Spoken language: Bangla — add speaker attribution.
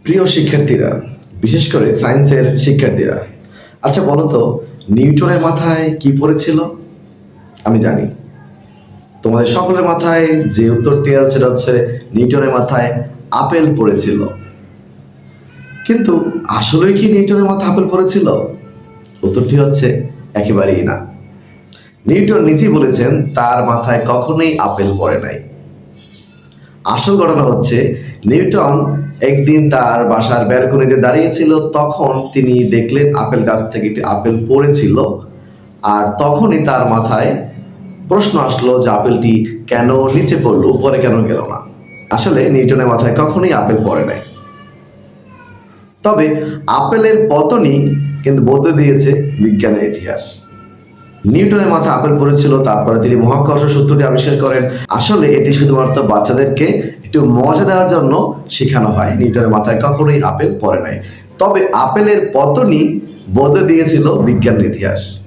Speaker 1: প্রিয় শিক্ষার্থীরা, বিশেষ করে সায়েন্সের শিক্ষার্থীরা, আচ্ছা বলো তো, নিউটনের মাথায় কি পড়েছিল? আমি জানি তোমাদের সকলের মাথায় যে উত্তরটি আছে সেটা হচ্ছে নিউটনের মাথায় আপেল পড়েছিল। কিন্তু আসলেই কি নিউটনের মাথায় আপেল পড়েছিল? উত্তরটি হচ্ছে একেবারেই না। নিউটন নিজেই বলেছেন তার মাথায় কখনোই আপেল পড়ে নাই। আসল ঘটনা হচ্ছে, নিউটন একদিন তার বাসার ব্যালকনিতে দাঁড়িয়েছিল, তখন তিনি দেখলেন আপেল গাছ থেকে একটি আপেল পড়েছিল। আর তখনই তার মাথায় প্রশ্ন আসলো যে আপেলটি কেন নিচে পড়লো, উপরে কেন গেল না। আসলে নিউটনের মাথায় কখনোই আপেল পড়ে নাই। তবে আপেলের পতনই কিন্তু বদলে দিয়েছে বিজ্ঞানের ইতিহাস। নিউটনের মাথায় আপেল পড়েছিল, তারপরে তিনি মহাকর্ষ সূত্রটি আবিষ্কার করেন। আসলে এটি শুধুমাত্র বাচ্চাদেরকে একটু মজা দেওয়ার জন্য শেখানো হয়। নিউটনের মাথায় কখনোই আপেল পড়ে নাই। তবে আপেলের পতনই বদলে দিয়েছিল বিজ্ঞানের ইতিহাস।